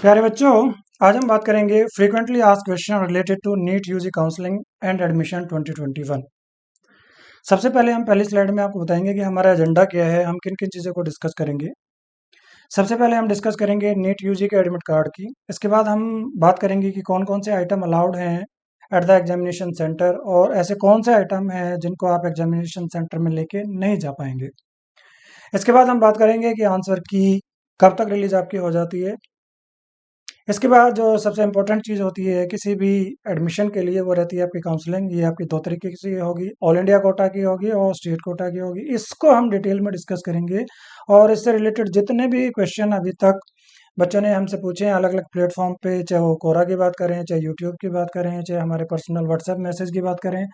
प्यारे बच्चों, आज हम बात करेंगे frequently asked question related to NEET UG counselling and admission 2021। सबसे पहले हम पहली स्लाइड में आपको बताएंगे कि हमारा एजेंडा क्या है, हम किन किन चीज़ों को डिस्कस करेंगे। सबसे पहले हम डिस्कस करेंगे नीट यूजी के एडमिट कार्ड की। इसके बाद हम बात करेंगे कि कौन कौन से आइटम अलाउड हैं एट द एग्जामिनेशन सेंटर और ऐसे कौन से आइटम हैं जिनको आप एग्जामिनेशन सेंटर में लेके नहीं जा पाएंगे। इसके बाद हम बात करेंगे कि आंसर की कब तक रिलीज आपकी हो जाती है। इसके बाद जो सबसे इम्पोर्टेंट चीज़ होती है किसी भी एडमिशन के लिए वो रहती है आपकी काउंसलिंग। ये आपकी दो तरीके से होगी, ऑल इंडिया कोटा की होगी और स्टेट कोटा की होगी। इसको हम डिटेल में डिस्कस करेंगे और इससे रिलेटेड जितने भी क्वेश्चन अभी तक बच्चों ने हमसे पूछे हैं अलग अलग प्लेटफॉर्म पे, चाहे वो कोरा की बात करें, चाहे यूट्यूब की बात करें, चाहे हमारे पर्सनल व्हाट्सएप मैसेज की बात करें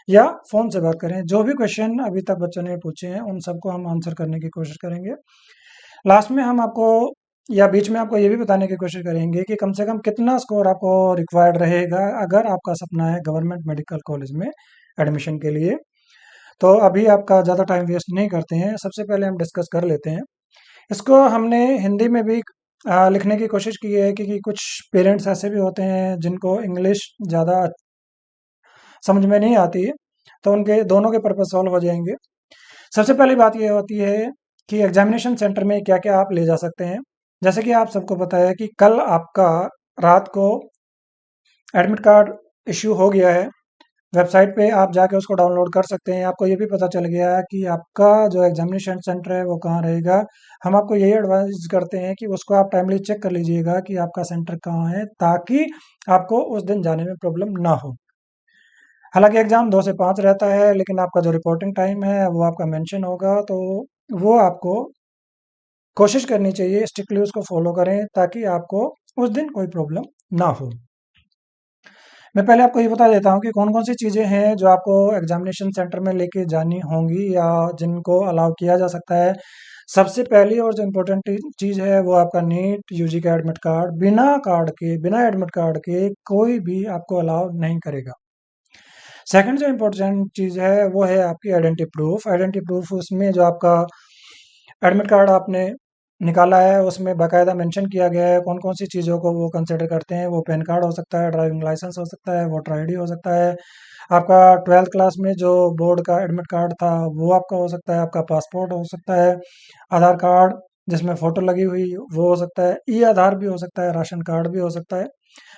या फ़ोन से बात करें, जो भी क्वेश्चन अभी तक बच्चों ने पूछे हैं उन सबको हम आंसर करने की कोशिश करेंगे। लास्ट में हम आपको या बीच में आपको ये भी बताने की कोशिश करेंगे कि कम से कम कितना स्कोर आपको रिक्वायर्ड रहेगा अगर आपका सपना है गवर्नमेंट मेडिकल कॉलेज में एडमिशन के लिए। तो अभी आपका ज़्यादा टाइम वेस्ट नहीं करते हैं, सबसे पहले हम डिस्कस कर लेते हैं। इसको हमने हिंदी में भी लिखने की कोशिश की है कि कुछ पेरेंट्स ऐसे भी होते हैं जिनको इंग्लिश ज़्यादा समझ में नहीं आती है, तो उनके दोनों के पर्पज सॉल्व हो जाएंगे। सबसे पहली बात ये होती है कि एग्जामिनेशन सेंटर में क्या-क्या आप ले जा सकते हैं। जैसे कि आप सबको पता है कि कल आपका रात को एडमिट कार्ड इश्यू हो गया है। वेबसाइट पे आप जाके उसको डाउनलोड कर सकते हैं। आपको ये भी पता चल गया है कि आपका जो एग्जामिनेशन सेंटर है वो कहाँ रहेगा। हम आपको यही एडवाइस करते हैं कि उसको आप टाइमली चेक कर लीजिएगा कि आपका सेंटर कहाँ है, ताकि आपको उस दिन जाने में प्रॉब्लम ना हो। हालाँकि एग्ज़ाम 2 से 5 रहता है, लेकिन आपका जो रिपोर्टिंग टाइम है वो आपका मेंशन होगा, तो वो आपको कोशिश करनी चाहिए स्ट्रिक्टली उसको फॉलो करें ताकि आपको उस दिन कोई प्रॉब्लम ना हो। मैं पहले आपको ये बता देता हूँ कि कौन-कौन सी चीज़ें हैं जो आपको एग्जामिनेशन सेंटर में लेके जानी होंगी या जिनको अलाउ किया जा सकता है। सबसे पहली और जो इम्पोर्टेंट चीज़ है वो आपका नीट यूजी का एडमिट कार्ड। बिना एडमिट कार्ड के कोई भी आपको अलाउ नहीं करेगा। सेकंड जो इम्पोर्टेंट चीज़ है वो है आपकी आइडेंटिटी प्रूफ। आइडेंटिटी प्रूफ उसमें जो आपका एडमिट कार्ड आपने निकाला है उसमें बाकायदा मेंशन किया गया है कौन कौन सी चीज़ों को वो कंसिडर करते हैं। वो पैन कार्ड हो सकता है, ड्राइविंग लाइसेंस हो सकता है, वोटर आईडी हो सकता है, आपका 12th क्लास में जो बोर्ड का एडमिट कार्ड था वो आपका हो सकता है, आपका पासपोर्ट हो सकता है, आधार कार्ड जिसमें फ़ोटो लगी हुई वो हो सकता है, ई आधार भी हो सकता है, राशन कार्ड भी हो सकता है।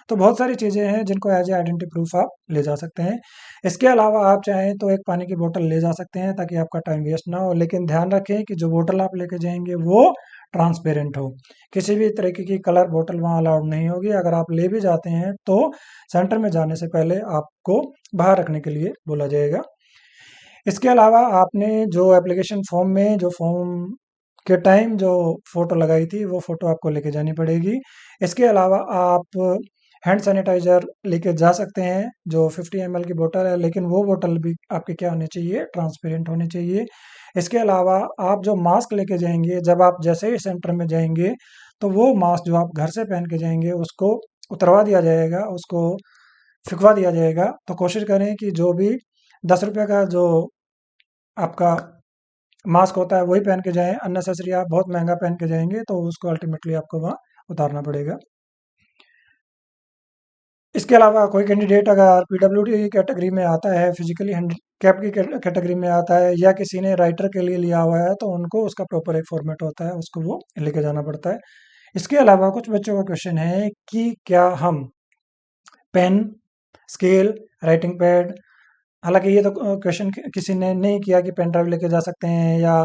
तो बहुत सारी चीज़ें हैं जिनको एज ए आइडेंटिटी प्रूफ आप ले जा सकते हैं। इसके अलावा आप चाहें तो एक पानी की बोतल ले जा सकते हैं ताकि आपका टाइम वेस्ट ना हो, लेकिन ध्यान रखें कि जो बोतल आप लेके जाएंगे वो ट्रांसपेरेंट हो। किसी भी तरीके की कलर बोतल वहाँ अलाउड नहीं होगी। अगर आप ले भी जाते हैं तो सेंटर में जाने से पहले आपको बाहर रखने के लिए बोला जाएगा। इसके अलावा आपने जो एप्लीकेशन फॉर्म में जो फॉर्म के टाइम जो फ़ोटो लगाई थी वो फ़ोटो आपको लेके जानी पड़ेगी। इसके अलावा आप हैंड सैनिटाइज़र लेके जा सकते हैं जो 50 ml की बोतल है, लेकिन वो बोतल भी आपकी क्या होनी चाहिए, ट्रांसपेरेंट होनी चाहिए। इसके अलावा आप जो मास्क लेके जाएँगे, जब आप जैसे ही सेंटर में जाएँगे तो वो मास्क जो आप घर से पहन के जाएँगे उसको उतरवा दिया जाएगा, उसको फेंकवा दिया जाएगा। तो कोशिश करें कि जो भी ₹10 का जो आपका मास्क होता है वही पहन के जाएँ। अननेसेसरी आप बहुत महँगा पहन के जाएँगे तो उसको अल्टीमेटली आपको वहाँ उतारना पड़ेगा। इसके अलावा कोई कैंडिडेट अगर पीडब्ल्यूडी कैटेगरी में आता है, फिजिकली हैंडिकैप्ड की कैटेगरी में आता है या किसी ने राइटर के लिए लिया हुआ है, तो उनको उसका प्रॉपर एक फॉर्मेट होता है, उसको वो लेके जाना पड़ता है। इसके अलावा कुछ बच्चों का क्वेश्चन है कि क्या हम पेन, स्केल, राइटिंग पैड, हालाँकि ये तो क्वेश्चन किसी ने नहीं किया कि पेन ड्राइव लेके जा सकते हैं या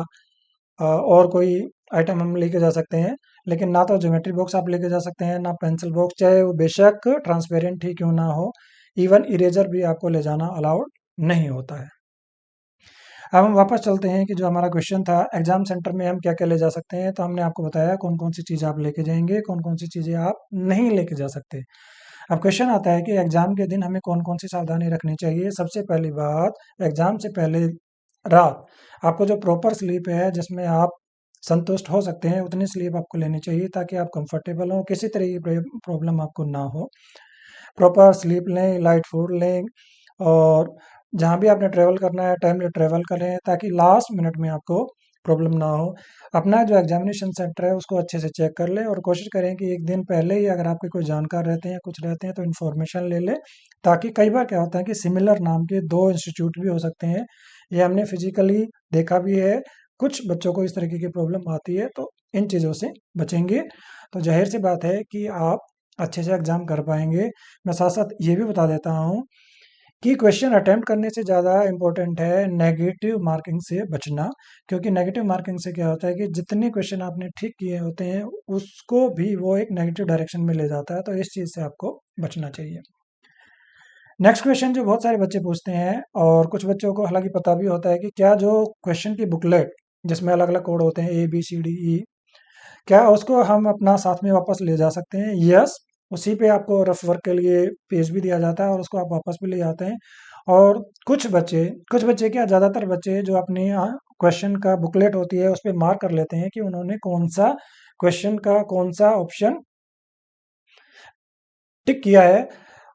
और कोई आइटम हम लेके जा सकते हैं, लेकिन ना तो ज्योमेट्री बॉक्स आप लेके जा सकते हैं, ना पेंसिल बॉक्स, चाहे वो बेशक ट्रांसपेरेंट ही क्यों ना हो। इवन इरेजर भी आपको ले जाना अलाउड नहीं होता है। अब हम वापस चलते हैं कि जो हमारा क्वेश्चन था एग्जाम सेंटर में हम क्या-क्या ले जा सकते हैं, तो हमने आपको बताया कौन-कौन सी चीज़ें आप लेके जाएँगे, कौन-कौन सी चीज़ें आप नहीं लेके जा सकते। अब क्वेश्चन आता है कि एग्जाम के दिन हमें कौन-कौन सी सावधानी रखनी चाहिए। सबसे पहली बात, एग्जाम से पहले रात आपको जो प्रॉपर स्लीप है जिसमें आप संतुष्ट हो सकते हैं उतनी स्लीप आपको लेनी चाहिए ताकि आप कंफर्टेबल हो, किसी तरह की प्रॉब्लम आपको ना हो। प्रॉपर स्लीप लें, लाइट फूड लें और जहाँ भी आपने ट्रैवल करना है टाइमली ट्रैवल करें ताकि लास्ट मिनट में आपको प्रॉब्लम ना हो। अपना जो एग्जामिनेशन सेंटर है उसको अच्छे से चेक कर ले और कोशिश करें कि एक दिन पहले ही अगर आपके कोई जानकार रहते हैं कुछ रहते हैं तो इन्फॉर्मेशन ले ले, ताकि कई बार क्या होता है कि सिमिलर नाम के दो इंस्टीट्यूट भी हो सकते हैं। ये हमने फिजिकली देखा भी है, कुछ बच्चों को इस तरीके की प्रॉब्लम आती है, तो इन चीज़ों से बचेंगे तो जाहिर सी बात है कि आप अच्छे से एग्जाम कर पाएंगे। मैं साथ साथ ये भी बता देता हूँ कि क्वेश्चन अटेम्प्ट करने से ज़्यादा इम्पोर्टेंट है नेगेटिव मार्किंग से बचना, क्योंकि नेगेटिव मार्किंग से क्या होता है कि जितने क्वेश्चन आपने ठीक किए होते हैं उसको भी वो एक नेगेटिव डायरेक्शन में ले जाता है, तो इस चीज़ से आपको बचना चाहिए। नेक्स्ट क्वेश्चन जो बहुत सारे बच्चे पूछते हैं और कुछ बच्चों को हालांकि पता भी होता है कि क्या जो क्वेश्चन की बुकलेट जिसमें अलग अलग कोड होते हैं ABCDE, क्या उसको हम अपना साथ में वापस ले जा सकते हैं? यस, उसी पे आपको रफ वर्क के लिए पेज भी दिया जाता है और उसको आप वापस भी ले जाते हैं। और कुछ बच्चे क्या, ज़्यादातर बच्चे जो अपनी क्वेश्चन का बुकलेट होती है उस पर मार्क कर लेते हैं कि उन्होंने कौन सा क्वेश्चन का कौन सा ऑप्शन टिक किया है।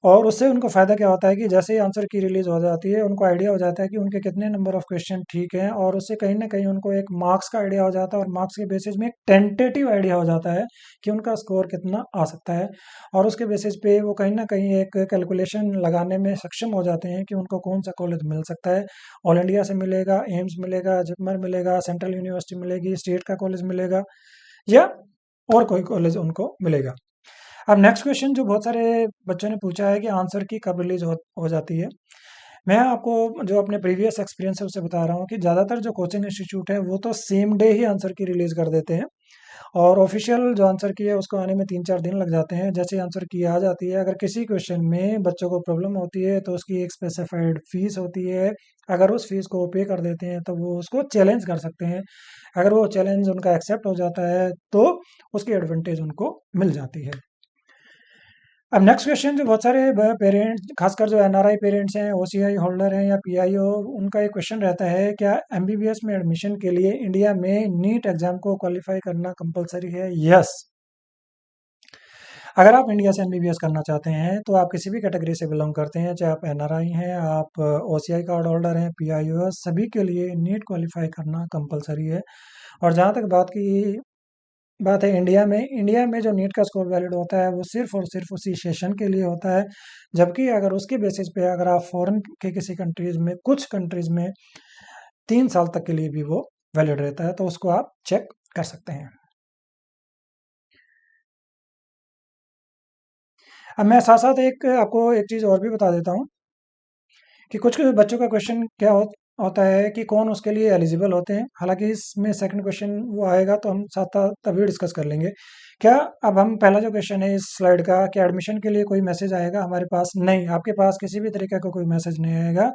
और उससे उनको फ़ायदा क्या होता है कि जैसे ही आंसर की रिलीज़ हो जाती है उनको आइडिया हो जाता है कि उनके कितने नंबर ऑफ़ क्वेश्चन ठीक हैं, और उससे कहीं न कहीं उनको एक मार्क्स का आइडिया हो जाता है और मार्क्स के बेसिस में एक टेंटेटिव आइडिया हो जाता है कि उनका स्कोर कितना आ सकता है। और उसके बेसिस पे वो कहीं न कहीं एक कैलकुलेशन लगाने में सक्षम हो जाते हैं कि उनको कौन-सा कॉलेज मिल सकता है। ऑल इंडिया से मिलेगा, एम्स मिलेगा, जिपमर मिलेगा, सेंट्रल यूनिवर्सिटी मिलेगी, स्टेट का कॉलेज मिलेगा या और कोई कॉलेज उनको मिलेगा। अब नेक्स्ट क्वेश्चन जो बहुत सारे बच्चों ने पूछा है कि आंसर की कब रिलीज हो जाती है। मैं आपको जो अपने प्रीवियस एक्सपीरियंस है उससे बता रहा हूँ कि ज़्यादातर जो कोचिंग इंस्टीट्यूट है वो तो सेम डे ही आंसर की रिलीज कर देते हैं, और ऑफिशियल जो आंसर की है उसको आने में 3-4 दिन लग जाते हैं। जैसे ही आंसर की आ जाती है, अगर किसी क्वेश्चन में बच्चों को प्रॉब्लम होती है तो उसकी एक स्पेसिफाइड फीस होती है। अगर उस फीस को वो पे कर देते हैं तो वो उसको चैलेंज कर सकते हैं। अगर वो चैलेंज उनका एक्सेप्ट हो जाता है तो उसकी एडवांटेज उनको मिल जाती है। अब नेक्स्ट क्वेश्चन जो बहुत सारे पेरेंट्स, खासकर जो NRI पेरेंट्स हैं, OCI होल्डर हैं या PIO, उनका एक क्वेश्चन रहता है, क्या MBBS में एडमिशन के लिए इंडिया में नीट एग्जाम को क्वालिफाई करना कंपलसरी है? यस। अगर आप इंडिया से MBBS करना चाहते हैं तो आप किसी भी कैटेगरी से बिलोंग करते हैं, चाहे आप NRI हैं, आप OCI कार्ड होल्डर हैं, PIO, सभी के लिए नीट क्वालिफाई करना कंपलसरी है। और जहाँ तक बात है इंडिया में जो नीट का स्कोर वैलिड होता है वो सिर्फ और सिर्फ उसी सेशन के लिए होता है। जबकि अगर उसके बेसिस पे अगर आप फॉरेन के किसी कंट्रीज में, कुछ कंट्रीज में 3 साल तक के लिए भी वो वैलिड रहता है, तो उसको आप चेक कर सकते हैं। अब मैं साथ साथ एक आपको एक चीज़ और भी बता देता हूँ कि कुछ बच्चों का क्वेश्चन क्या होता है कि कौन उसके लिए एलिजिबल होते हैं। हालांकि इसमें सेकंड क्वेश्चन वो आएगा तो हम साथ साथ तभी डिस्कस कर लेंगे। क्या, अब हम पहला जो क्वेश्चन है इस स्लाइड का, क्या एडमिशन के लिए कोई मैसेज आएगा हमारे पास? नहीं, आपके पास किसी भी तरीके का कोई मैसेज नहीं आएगा।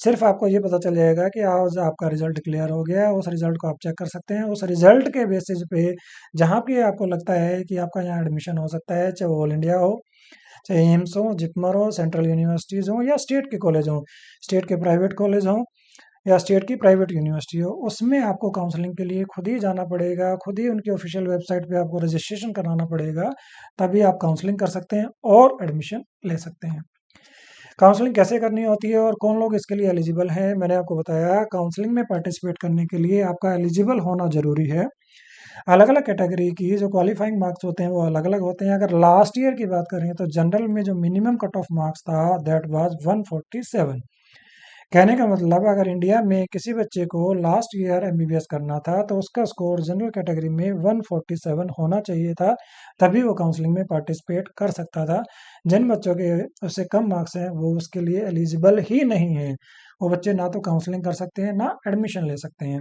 सिर्फ आपको ये पता चल जाएगा कि आज आपका रिजल्ट क्लियर हो गया है। उस रिजल्ट को आप चेक कर सकते हैं। उस रिजल्ट के बेसिस पे जहाँ पे आपको लगता है कि आपका यहाँ एडमिशन हो सकता है, चाहे वो ऑल इंडिया हो, चाहे एम्स हो, जिपमर हो, सेंट्रल यूनिवर्सिटीज़ हो या स्टेट के कॉलेज हो, स्टेट के प्राइवेट कॉलेज हो या स्टेट की प्राइवेट यूनिवर्सिटी हो, उसमें आपको काउंसलिंग के लिए खुद ही जाना पड़ेगा, खुद ही उनकी ऑफिशियल वेबसाइट पे आपको रजिस्ट्रेशन कराना पड़ेगा, तभी आप काउंसलिंग कर सकते हैं और एडमिशन ले सकते हैं। काउंसलिंग कैसे करनी होती है और कौन लोग इसके लिए एलिजिबल हैं, मैंने आपको बताया। काउंसलिंग में पार्टिसिपेट करने के लिए आपका एलिजिबल होना ज़रूरी है। अलग अलग कैटेगरी की जो क्वालिफाइंग मार्क्स होते हैं वो अलग अलग होते हैं। अगर लास्ट ईयर की बात करें तो जनरल में जो मिनिमम कट ऑफ मार्क्स था दैट वाज 147। कहने का मतलब, अगर इंडिया में किसी बच्चे को लास्ट ईयर MBBS करना था तो उसका स्कोर जनरल कैटेगरी में 147 होना चाहिए था, तभी वो काउंसलिंग में पार्टिसिपेट कर सकता था। जिन बच्चों के उससे कम मार्क्स हैं वो उसके लिए एलिजिबल ही नहीं है। वो बच्चे ना तो काउंसलिंग कर सकते हैं ना एडमिशन ले सकते हैं।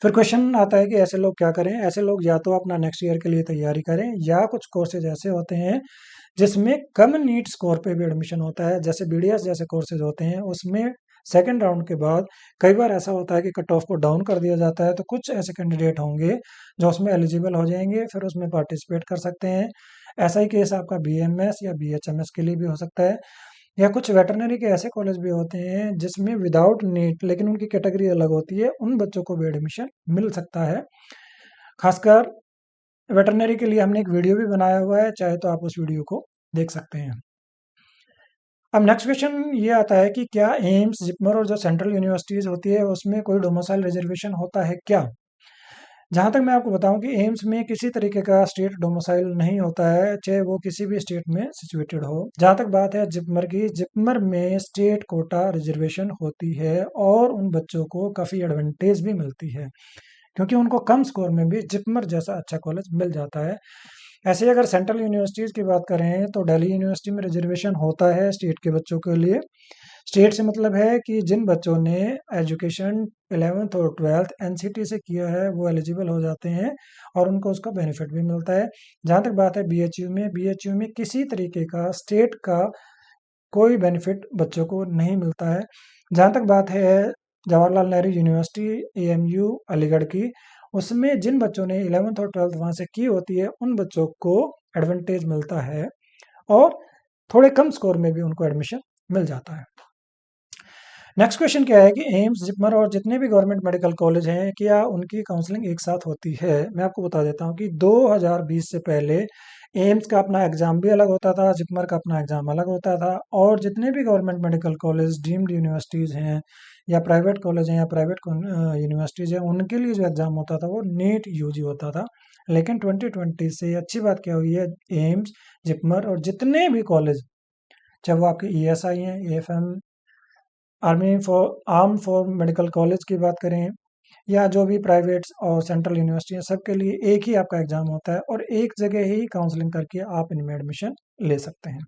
फिर क्वेश्चन आता है कि ऐसे लोग क्या करें? ऐसे लोग या तो अपना नेक्स्ट ईयर के लिए तैयारी करें, या कुछ कोर्सेज ऐसे होते हैं जिसमें कम नीट स्कोर पे भी एडमिशन होता है, जैसे BDS जैसे कोर्सेज होते हैं, उसमें सेकंड राउंड के बाद कई बार ऐसा होता है कि कट ऑफ को डाउन कर दिया जाता है, तो कुछ ऐसे कैंडिडेट होंगे जो उसमें एलिजिबल हो जाएंगे, फिर उसमें पार्टिसिपेट कर सकते हैं। ऐसा ही केस आपका BMS या BHMS के लिए भी हो सकता है। या कुछ वेटरनरी के ऐसे कॉलेज भी होते हैं जिसमें विदाउट नीट, लेकिन उनकी कैटेगरी अलग होती है, उन बच्चों को भी एडमिशन मिल सकता है। खासकर वेटरनरी के लिए हमने एक वीडियो भी बनाया हुआ है, चाहे तो आप उस वीडियो को देख सकते हैं। अब नेक्स्ट क्वेश्चन ये आता है कि क्या एम्स, जिपमर और जो सेंट्रल यूनिवर्सिटीज होती है उसमें कोई डोमिसाइल रिजर्वेशन होता है क्या? जहाँ तक मैं आपको बताऊं कि एम्स में किसी तरीके का स्टेट डोमिसाइल नहीं होता है, चाहे वो किसी भी स्टेट में सिचुएटेड हो। जहाँ तक बात है जिपमर की, जिपमर में स्टेट कोटा रिजर्वेशन होती है और उन बच्चों को काफ़ी एडवांटेज भी मिलती है, क्योंकि उनको कम स्कोर में भी जिपमर जैसा अच्छा कॉलेज मिल जाता है। ऐसे ही अगर सेंट्रल यूनिवर्सिटीज़ की बात करें तो दिल्ली यूनिवर्सिटी में रिजर्वेशन होता है स्टेट के बच्चों के लिए। स्टेट से मतलब है कि जिन बच्चों ने एजुकेशन 11th और 12th एनसीटी से किया है वो एलिजिबल हो जाते हैं और उनको उसका बेनिफिट भी मिलता है। जहाँ तक बात है बीएचयू में किसी तरीके का स्टेट का कोई बेनिफिट बच्चों को नहीं मिलता है। जहाँ तक बात है जवाहरलाल नेहरू यूनिवर्सिटी एएमयू अलीगढ़ की, उसमें जिन बच्चों ने 11th और 12th वहाँ से की होती है उन बच्चों को एडवांटेज मिलता है और थोड़े कम स्कोर में भी उनको एडमिशन मिल जाता है। नेक्स्ट क्वेश्चन क्या है कि एम्स, जिपमर और जितने भी गवर्नमेंट मेडिकल कॉलेज हैं क्या उनकी काउंसलिंग एक साथ होती है? मैं आपको बता देता हूँ कि 2020 से पहले एम्स का अपना एग्जाम भी अलग होता था, जिपमर का अपना एग्जाम अलग होता था, और जितने भी government medical college deemed universities हैं या प्राइवेट कॉलेज हैं या प्राइवेट यूनिवर्सिटीज़ हैं उनके लिए जो एग्ज़ाम होता था वो नीट यूजी होता था। लेकिन 2020 से अच्छी बात क्या हुई है, एम्स, जिपमर और जितने भी कॉलेज, चाहे वो आपके ईएसआई हैं, AFM, arm for medical college की बात करें या जो भी प्राइवेट और सेंट्रल यूनिवर्सिटी है, सबके लिए एक ही आपका एग्जाम होता है और एक जगह ही काउंसलिंग करके आप इनमें एडमिशन ले सकते हैं।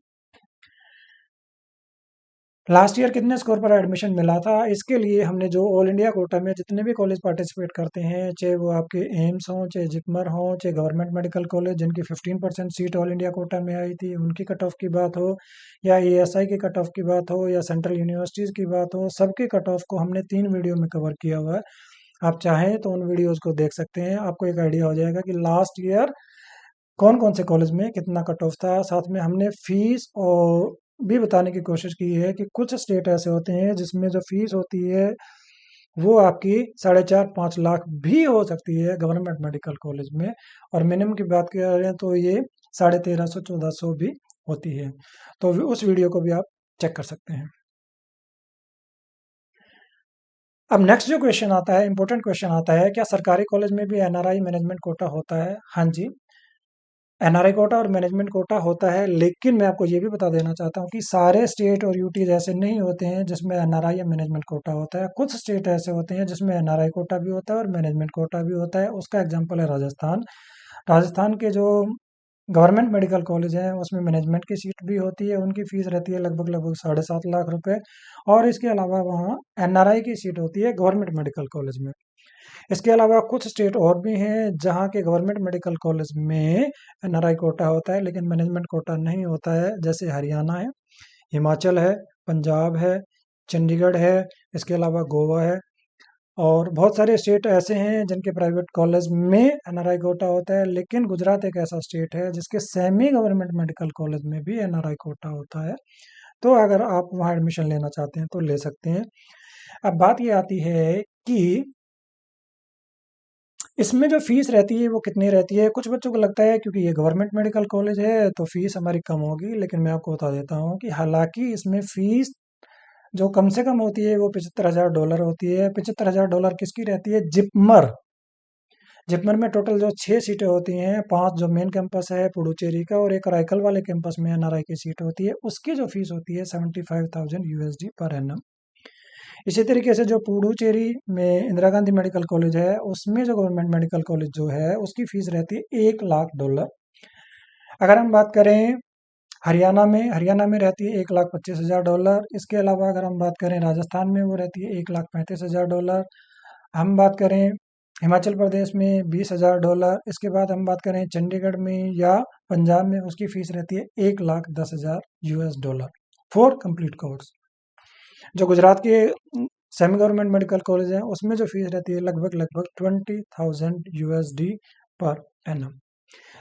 लास्ट ईयर कितने स्कोर पर एडमिशन मिला था? इसके लिए हमने जो ऑल इंडिया कोटा में जितने भी कॉलेज पार्टिसिपेट करते हैं, चाहे वो आपके एम्स हों, चाहे जिपमर हों, चाहे गवर्नमेंट मेडिकल कॉलेज जिनकी 15% सीट ऑल इंडिया कोटा में आई थी उनकी कट ऑफ की बात हो, या एएसआई की कट ऑफ की बात हो, या सेंट्रल यूनिवर्सिटीज़ की बात हो, सबके कट ऑफ को हमने 3 वीडियो में कवर किया हुआ है। आप चाहें तो उन वीडियोज़ को देख सकते हैं, आपको एक आइडिया हो जाएगा कि लास्ट ईयर कौन कौन से कॉलेज में कितना कट ऑफ था। साथ में हमने फीस और भी बताने की कोशिश की है कि कुछ स्टेट ऐसे होते हैं जिसमें जो फीस होती है वो आपकी 4.5-5 लाख भी हो सकती है गवर्नमेंट मेडिकल कॉलेज में, और मिनिमम की बात करें तो ये 1350-1400 भी होती है। तो उस वीडियो को भी आप चेक कर सकते हैं। अब नेक्स्ट जो क्वेश्चन आता है, इंपॉर्टेंट क्वेश्चन आता है, क्या सरकारी कॉलेज में भी एनआरआई मैनेजमेंट कोटा होता है? हाँ जी, एनआरआई कोटा और मैनेजमेंट कोटा होता है, लेकिन मैं आपको ये भी बता देना चाहता हूँ कि सारे स्टेट और यूटीज ऐसे नहीं होते हैं जिसमें एनआरआई या मैनेजमेंट कोटा होता है। कुछ स्टेट ऐसे होते हैं जिसमें एनआरआई कोटा भी होता है और मैनेजमेंट कोटा भी होता है। उसका एग्जाम्पल है राजस्थान। राजस्थान के जो गवर्नमेंट मेडिकल कॉलेज हैं उसमें मैनेजमेंट की सीट भी होती है, उनकी फीस रहती है लगभग लगभग 7.5 लाख रुपए, और इसके अलावा वहाँ एनआरआई की सीट होती है गवर्नमेंट मेडिकल कॉलेज में। इसके अलावा कुछ स्टेट और भी हैं जहाँ के गवर्नमेंट मेडिकल कॉलेज में एनआरआई कोटा होता है लेकिन मैनेजमेंट कोटा नहीं होता है, जैसे हरियाणा है, हिमाचल है, पंजाब है, चंडीगढ़ है, इसके अलावा गोवा है, और बहुत सारे स्टेट ऐसे हैं जिनके प्राइवेट कॉलेज में एनआरआई कोटा होता है। लेकिन गुजरात एक ऐसा स्टेट है जिसके सेमी गवर्नमेंट मेडिकल कॉलेज में भी एनआरआई कोटा होता है। तो अगर आप वहाँ एडमिशन लेना चाहते हैं तो ले सकते हैं। अब बात ये आती है कि इसमें जो फीस रहती है वो कितनी रहती है। कुछ बच्चों को लगता है क्योंकि ये गवर्नमेंट मेडिकल कॉलेज है तो फीस हमारी कम होगी, लेकिन मैं आपको बता देता हूँ कि हालांकि इसमें फीस जो कम से कम होती है वो $75,000 होती है। $75,000 किसकी रहती है? जिपमर। जिपमर में टोटल जो 6 सीटें होती हैं, 5 जो मेन कैंपस है पुडुचेरी का और एक रायकल वाले कैंपस में एनआरआई की सीट होती है, उसकी जो फीस होती है $75,000 पर एनम। इसी तरीके से जो पुडुचेरी में इंदिरा गांधी मेडिकल कॉलेज है उसमें जो गवर्नमेंट मेडिकल कॉलेज जो है उसकी फीस रहती है $1 लाख। अगर हम बात करें हरियाणा में रहती है $1,25,000। इसके अलावा अगर हम बात करें राजस्थान में वो रहती है $1,35,000। हम बात करें हिमाचल प्रदेश में $20,000। इसके बाद हम बात करें चंडीगढ़ में या पंजाब में, उसकी फीस रहती है $1,10,000 फॉर कंप्लीट कोर्स। जो गुजरात के सेमी गवर्नमेंट मेडिकल कॉलेज हैं उसमें जो फीस रहती है लगभग लगभग $20,000 पर एनम।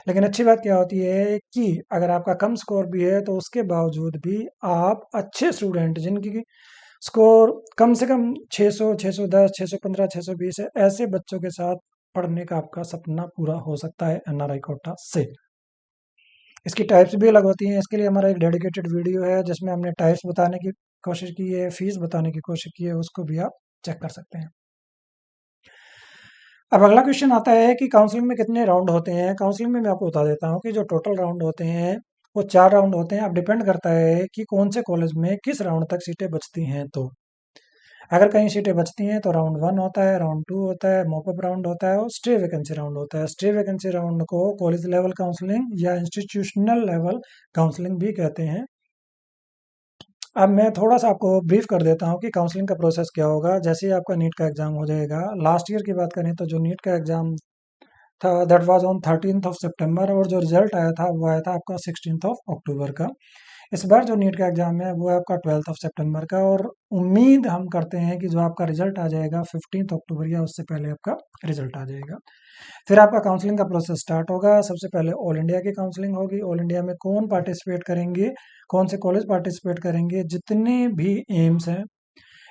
लेकिन अच्छी बात क्या होती है कि अगर आपका कम स्कोर भी है तो उसके बावजूद भी आप अच्छे स्टूडेंट जिनकी स्कोर कम से कम 600, 610, 615, 620 है, ऐसे बच्चों के साथ पढ़ने का आपका सपना पूरा हो सकता है एनआरआई कोटा से। इसकी टाइप्स भी अलग होती हैं। इसके लिए हमारा एक डेडिकेटेड वीडियो है जिसमें हमने टाइप्स बताने की कोशिश की है, फीस बताने की कोशिश की है, उसको भी आप चेक कर सकते हैं। अब अगला क्वेश्चन आता है कि काउंसलिंग में कितने राउंड होते हैं। काउंसलिंग में मैं आपको बता देता हूँ कि जो टोटल राउंड होते हैं वो 4 राउंड होते हैं। अब डिपेंड करता है कि कौन से कॉलेज में किस राउंड तक सीटें बचती हैं। तो अगर कहीं सीटें बचती हैं तो राउंड 1 होता है, राउंड 2 होता है, मॉपअप राउंड होता है और स्टे वैकेंसी राउंड होता है। स्टे वैकेंसी राउंड को कॉलेज लेवल काउंसलिंग या इंस्टीट्यूशनल लेवल काउंसलिंग भी कहते हैं। अब मैं थोड़ा सा आपको ब्रीफ कर देता हूँ कि काउंसलिंग का प्रोसेस क्या होगा। जैसे ही आपका नीट का एग्जाम हो जाएगा, लास्ट ईयर की बात करें तो जो नीट का एग्जाम था that was on 13th of सितंबर और जो रिजल्ट आया था वो आया था आपका 16th ऑफ अक्टूबर का। इस बार जो नीट का एग्जाम है वो है आपका 12th ऑफ सितंबर का और उम्मीद हम करते हैं कि जो आपका रिजल्ट आ जाएगा 15th अक्टूबर या उससे पहले आपका रिजल्ट आ जाएगा। फिर आपका काउंसलिंग का प्रोसेस स्टार्ट होगा। सबसे पहले ऑल इंडिया की काउंसलिंग होगी। ऑल इंडिया में कौन पार्टिसिपेट करेंगे, कौन से कॉलेज पार्टिसिपेट करेंगे, जितने भी एम्स हैं,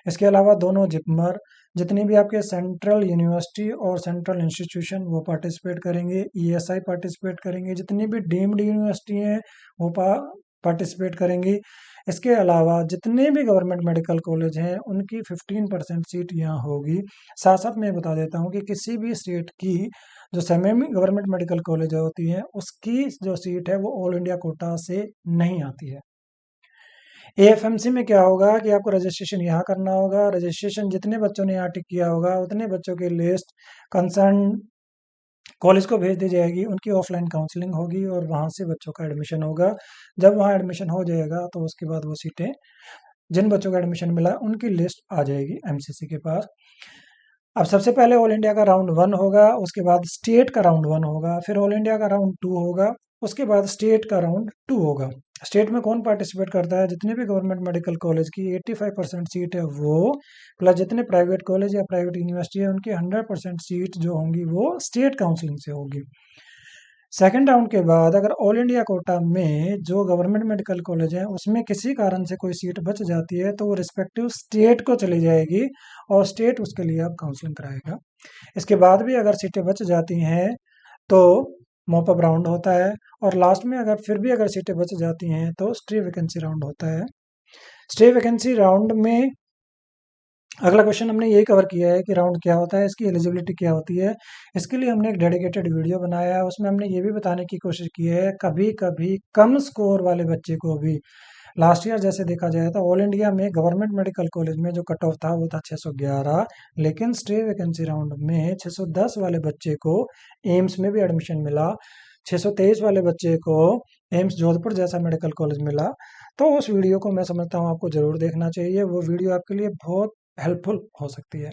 इसके अलावा दोनों जिपमर, जितनी भी आपके सेंट्रल यूनिवर्सिटी और सेंट्रल इंस्टीट्यूशन वो पार्टिसिपेट करेंगे, ईएसआई पार्टिसिपेट करेंगे, जितनी भी डीम्ड यूनिवर्सिटी हैं वो पार्टिसिपेट करेंगी। इसके अलावा जितने भी गवर्नमेंट मेडिकल कॉलेज हैं उनकी 15% सीट यहाँ होगी। साथ साथ मैं बता देता हूँ कि किसी भी स्टेट की जो सेमी गवर्नमेंट मेडिकल कॉलेज होती है उसकी जो सीट है वो ऑल इंडिया कोटा से नहीं आती है। एएफएमसी में क्या होगा कि आपको रजिस्ट्रेशन यहाँ करना होगा। रजिस्ट्रेशन जितने बच्चों ने यहाँ टिक किया होगा उतने बच्चों की लिस्ट कंसर्न कॉलेज को भेज दी जाएगी। उनकी ऑफलाइन काउंसलिंग होगी और वहाँ से बच्चों का एडमिशन होगा। जब वहाँ एडमिशन हो जाएगा तो उसके बाद वो सीटें जिन बच्चों को एडमिशन मिला उनकी लिस्ट आ जाएगी एमसीसी के पास। अब सबसे पहले ऑल इंडिया का राउंड 1 होगा, उसके बाद स्टेट का राउंड 1 होगा, फिर ऑल इंडिया का राउंड 2 होगा, उसके बाद स्टेट का राउंड 2 होगा। स्टेट में कौन पार्टिसिपेट करता है, जितने भी गवर्नमेंट मेडिकल कॉलेज की 85% सीट है वो, प्लस जितने प्राइवेट कॉलेज या प्राइवेट यूनिवर्सिटी है उनकी 100% सीट जो होंगी वो स्टेट काउंसलिंग से होगी। सेकेंड राउंड के बाद अगर ऑल इंडिया कोटा में जो गवर्नमेंट मेडिकल कॉलेज है उसमें किसी कारण से कोई सीट बच जाती है तो वो रिस्पेक्टिव स्टेट को चली जाएगी और स्टेट उसके लिए अब काउंसलिंग कराएगा। इसके बाद भी अगर सीटें बच जाती हैं तो मॉपअप राउंड होता है और लास्ट में अगर फिर भी अगर सीटें बच जाती हैं तो स्टे वैकेंसी राउंड होता है। स्टे वैकेंसी राउंड में अगला क्वेश्चन हमने यही कवर किया है कि राउंड क्या होता है, इसकी एलिजिबिलिटी क्या होती है। इसके लिए हमने एक डेडिकेटेड वीडियो बनाया है, उसमें हमने ये भी बताने की कोशिश की है कभी कभी कम स्कोर वाले बच्चे को भी, लास्ट ईयर जैसे देखा जाए तो ऑल इंडिया में गवर्नमेंट मेडिकल कॉलेज में जो कट ऑफ था वो था 611, लेकिन स्टे वैकेंसी राउंड में 610 वाले बच्चे को एम्स में भी एडमिशन मिला, 623 वाले बच्चे को एम्स जोधपुर जैसा मेडिकल कॉलेज मिला। तो उस वीडियो को मैं समझता हूँ आपको ज़रूर देखना चाहिए, वो वीडियो आपके लिए बहुत हेल्पफुल हो सकती है।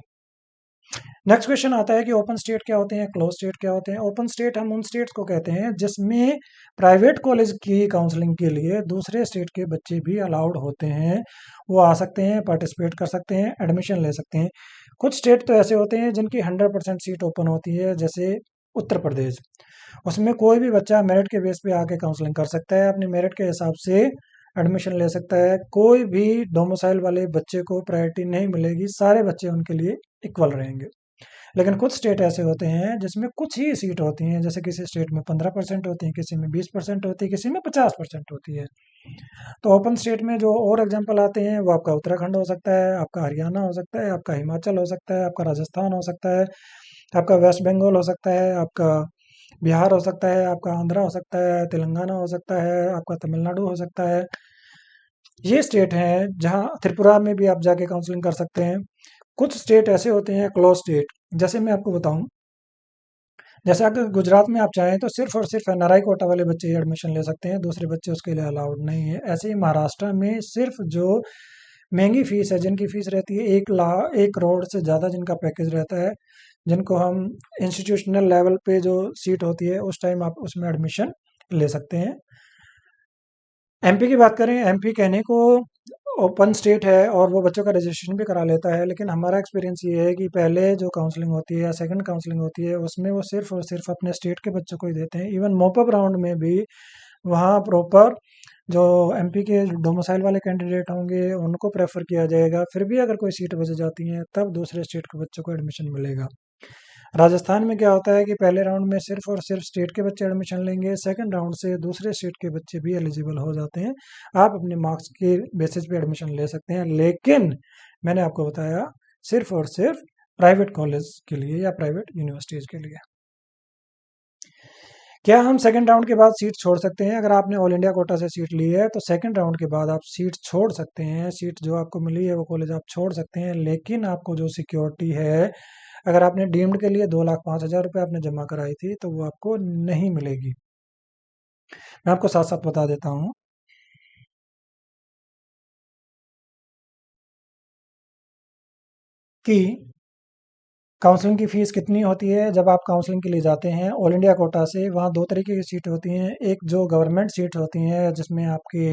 नेक्स्ट क्वेश्चन आता है कि ओपन स्टेट क्या होते हैं, क्लोज स्टेट क्या होते हैं। ओपन स्टेट हम उन स्टेट्स को कहते हैं जिसमें प्राइवेट कॉलेज की काउंसलिंग के लिए दूसरे स्टेट के बच्चे भी अलाउड होते हैं, वो आ सकते हैं, पार्टिसिपेट कर सकते हैं, एडमिशन ले सकते हैं। कुछ स्टेट तो ऐसे होते हैं जिनकी 100% सीट ओपन होती है, जैसे उत्तर प्रदेश। उसमें कोई भी बच्चा मेरिट के बेस पे आके काउंसलिंग कर सकता है, अपने मेरिट के हिसाब से एडमिशन ले सकता है। कोई भी डोमिसाइल वाले बच्चे को प्रायोरिटी नहीं मिलेगी, सारे बच्चे उनके लिए इक्वल रहेंगे। लेकिन कुछ स्टेट ऐसे होते हैं जिसमें कुछ ही सीट होती हैं, जैसे किसी स्टेट में 15% होती है, किसी में 20% होती है, किसी में 50% होती है। तो ओपन स्टेट में जो और एग्जांपल आते हैं वो आपका उत्तराखंड हो सकता है, आपका हरियाणा हो सकता है, आपका हिमाचल हो सकता है, आपका राजस्थान हो सकता है, आपका वेस्ट बंगाल हो सकता है, आपका बिहार हो सकता है, आपका आंध्रा हो सकता है, तेलंगाना हो सकता है, आपका तमिलनाडु हो सकता है। ये स्टेट हैं जहाँ त्रिपुरा में भी आप जाके काउंसलिंग कर सकते हैं। कुछ स्टेट ऐसे होते हैं क्लोज स्टेट, जैसे मैं आपको बताऊं, जैसे अगर गुजरात में आप चाहें तो सिर्फ और सिर्फ एनआरआई कोटा वाले बच्चे ही एडमिशन ले सकते हैं, दूसरे बच्चे उसके लिए अलाउड नहीं है। ऐसे ही महाराष्ट्र में सिर्फ जो महंगी फीस है, जिनकी फीस रहती है 1 लाख 1 करोड़ से ज़्यादा जिनका पैकेज रहता है, जिनको हम इंस्टीट्यूशनल लेवल पे जो सीट होती है उस टाइम आप उसमें एडमिशन ले सकते हैं। एमपी की बात करें, एमपी कहने को ओपन स्टेट है और वो बच्चों का रजिस्ट्रेशन भी करा लेता है, लेकिन हमारा एक्सपीरियंस ये है कि पहले जो काउंसलिंग होती है या सेकंड काउंसलिंग होती है उसमें वो सिर्फ और सिर्फ अपने स्टेट के बच्चों को ही देते हैं। इवन मॉपअप राउंड में भी वहाँ प्रॉपर जो एमपी के डोमिसाइल वाले कैंडिडेट होंगे उनको प्रेफर किया जाएगा। फिर भी अगर कोई सीट बच जाती है तब दूसरे स्टेट के बच्चों को एडमिशन मिलेगा। राजस्थान में क्या होता है कि पहले राउंड में सिर्फ और सिर्फ स्टेट के बच्चे एडमिशन लेंगे, सेकंड राउंड से दूसरे स्टेट के बच्चे भी एलिजिबल हो जाते हैं। आप अपने मार्क्स के बेसिस पे एडमिशन ले सकते हैं, लेकिन मैंने आपको बताया सिर्फ और सिर्फ प्राइवेट कॉलेज के लिए या प्राइवेट यूनिवर्सिटीज के लिए। क्या हम सेकंड राउंड के बाद सीट छोड़ सकते हैं? अगर आपने ऑल इंडिया कोटा से सीट ली है तो सेकंड राउंड के बाद आप सीट छोड़ सकते हैं। सीट जो आपको मिली है वो कॉलेज आप छोड़ सकते हैं, लेकिन आपको जो सिक्योरिटी है, अगर आपने डीम्ड के लिए 2,05,000 रुपये आपने जमा कराई थी तो वो आपको नहीं मिलेगी। मैं आपको साथ साथ बता देता हूँ कि काउंसलिंग की फ़ीस कितनी होती है। जब आप काउंसलिंग के लिए जाते हैं ऑल इंडिया कोटा से, वहाँ दो तरीके की सीट होती हैं। एक जो गवर्नमेंट सीट होती हैं जिसमें आपके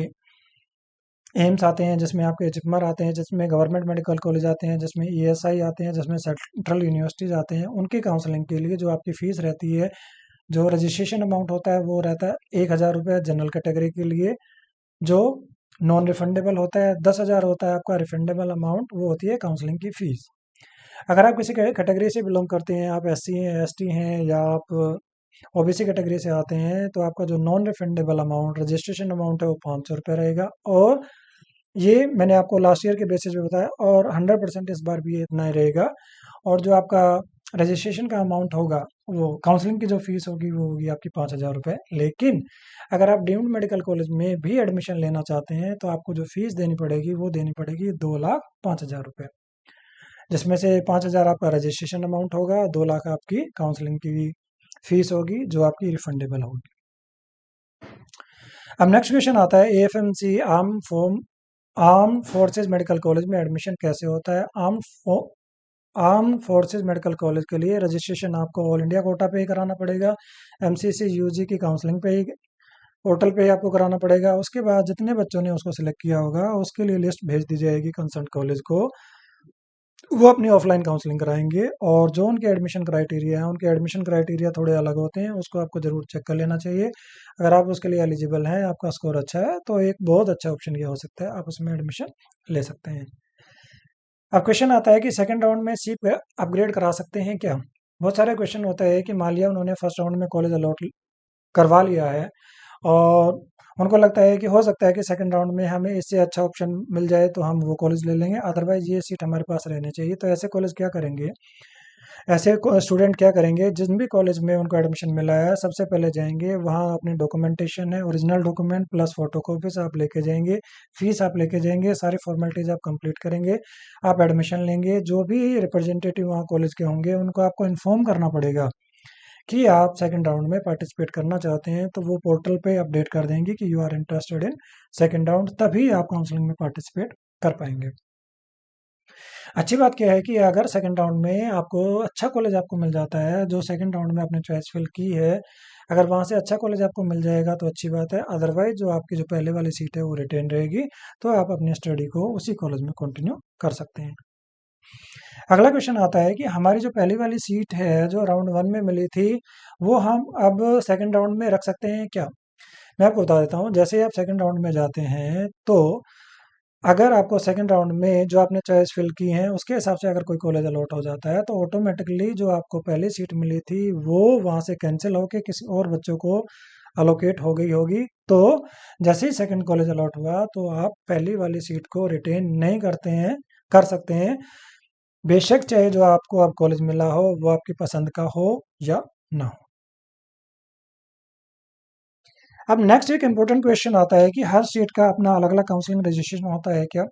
एम्स आते हैं, जिसमें आपके जिपमर आते हैं, जिसमें गवर्नमेंट मेडिकल कॉलेज आते हैं, जिसमें ईएसआई आते हैं, जिसमें सेंट्रल यूनिवर्सिटीज़ आते हैं। उनकी काउंसलिंग के लिए जो आपकी फ़ीस रहती है, जो रजिस्ट्रेशन अमाउंट होता है वो रहता है 1,000 रुपये जनरल कैटेगरी के लिए। जो नॉन रिफंडेबल होता है 10,000 होता है आपका रिफंडेबल अमाउंट, वो होती है काउंसलिंग की फ़ीस। अगर आप किसी कैटेगरी से बिलोंग करते हैं, आप एससी हैं, एसटी हैं, या आप ओबीसी कैटेगरी से आते हैं, तो आपका जो non refundable amount registration amount है वो 500 रुपये रहेगा। और ये मैंने आपको लास्ट ईयर के बेसिस पे बताया, और 100% इस बार भी ये इतना ही रहेगा। और जो आपका रजिस्ट्रेशन का अमाउंट होगा, वो काउंसलिंग की जो फीस होगी वो होगी आपकी 5,000 रुपये। लेकिन अगर आप डीम्ड मेडिकल कॉलेज में भी एडमिशन लेना चाहते हैं तो आपको जो फीस देनी पड़ेगी वो देनी पड़ेगी 2,05,000 रुपये, जिसमें से 5,000 आपका रजिस्ट्रेशन अमाउंट होगा, 2 लाख आपकी काउंसलिंग की फीस होगी जो आपकी रिफंडेबल होगी। अब नेक्स्ट क्वेश्चन आता है, AFMC arm forces medical college में एडमिशन कैसे होता है? आर्म फोर्सेज मेडिकल कॉलेज के लिए रजिस्ट्रेशन आपको ऑल इंडिया कोटा पे ही कराना पड़ेगा। एमसीसी यूजी की काउंसलिंग पे ही, पोर्टल पे ही आपको कराना पड़ेगा। उसके बाद जितने बच्चों ने उसको सिलेक्ट किया होगा उसके लिए लिस्ट भेज दी जाएगी कंसर्न कॉलेज को। वो अपनी ऑफलाइन काउंसलिंग कराएंगे, और जो उनके एडमिशन क्राइटेरिया है, उनके एडमिशन क्राइटेरिया थोड़े अलग होते हैं, उसको आपको ज़रूर चेक कर लेना चाहिए। अगर आप उसके लिए एलिजिबल हैं, आपका स्कोर अच्छा है, तो एक बहुत अच्छा ऑप्शन ये हो सकता है, आप उसमें एडमिशन ले सकते हैं। अब क्वेश्चन आता है कि सेकंड राउंड में सीट अपग्रेड करा सकते हैं क्या? बहुत सारे क्वेश्चन होता है कि मान लिया उन्होंने फर्स्ट राउंड में कॉलेज अलॉट करवा लिया है, और उनको लगता है कि हो सकता है कि सेकंड राउंड में हमें इससे अच्छा ऑप्शन मिल जाए तो हम वो कॉलेज ले लेंगे, अदरवाइज ये सीट हमारे पास रहनी चाहिए। तो ऐसे कॉलेज क्या करेंगे, ऐसे स्टूडेंट क्या करेंगे, जिन भी कॉलेज में उनको एडमिशन मिला है सबसे पहले जाएंगे वहाँ, अपनी डॉक्यूमेंटेशन है, original document plus photo copies आप लेके जाएंगे, फीस आप लेके जाएंगे, सारी फॉर्मेलिटीज आप कंप्लीट करेंगे, आप एडमिशन लेंगे। जो भी रिप्रेजेंटेटिव वहाँ कॉलेज के होंगे उनको आपको इन्फॉर्म करना पड़ेगा कि आप सेकंड राउंड में पार्टिसिपेट करना चाहते हैं, तो वो पोर्टल पे अपडेट कर देंगे कि you are interested in second round, तभी आप काउंसलिंग में पार्टिसिपेट कर पाएंगे। अच्छी बात क्या है कि अगर सेकंड राउंड में आपको अच्छा कॉलेज आपको मिल जाता है, जो सेकंड राउंड में आपने चॉइस फिल की है, अगर वहाँ से अच्छा कॉलेज आपको मिल जाएगा तो अच्छी बात है, अदरवाइज जो आपकी जो पहले वाली सीट है वो रिटेन रहेगी, तो आप अपनी स्टडी को उसी कॉलेज में कंटिन्यू कर सकते हैं। अगला क्वेश्चन आता है कि हमारी जो पहली वाली सीट है जो राउंड वन में मिली थी, वो हम अब सेकंड राउंड में रख सकते हैं क्या? मैं आपको बता देता हूँ, जैसे ही आप सेकंड राउंड में जाते हैं तो अगर आपको सेकंड राउंड में जो आपने चॉइस फिल की है उसके हिसाब से अगर कोई कॉलेज अलॉट हो जाता है तो ऑटोमेटिकली जो आपको पहले सीट मिली थी वो वहाँ से कैंसिल होके किसी और बच्चों को अलोकेट हो गई होगी। तो जैसे ही सेकंड कॉलेज अलॉट हुआ तो आप पहली वाली सीट को रिटेन नहीं करते हैं, कर सकते हैं, बेशक चाहे जो आपको अब कॉलेज मिला हो वो आपकी पसंद का हो या ना हो। अब नेक्स्ट एक इम्पोर्टेंट क्वेश्चन आता है कि हर स्टेट का अपना अलग अलग काउंसलिंग रजिस्ट्रेशन होता है क्या?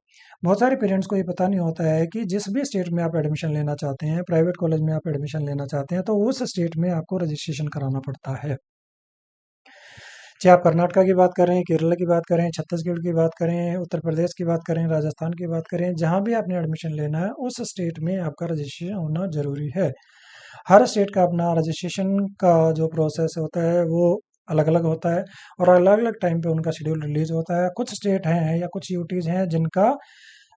बहुत सारे पेरेंट्स को ये पता नहीं होता है कि जिस भी स्टेट में आप एडमिशन लेना चाहते हैं, प्राइवेट कॉलेज में आप एडमिशन लेना चाहते हैं, तो उस स्टेट में आपको रजिस्ट्रेशन कराना पड़ता है। चाहे आप कर्नाटका की बात करें, केरला की बात करें, छत्तीसगढ़ की बात करें, उत्तर प्रदेश की बात करें, राजस्थान की बात करें, जहाँ भी आपने एडमिशन लेना है उस स्टेट में आपका रजिस्ट्रेशन होना ज़रूरी है। हर स्टेट का अपना रजिस्ट्रेशन का जो प्रोसेस होता है वो अलग अलग होता है, और अलग अलग टाइम पे उनका शेड्यूल रिलीज होता है। कुछ स्टेट हैं या कुछ यूटीज़ हैं जिनका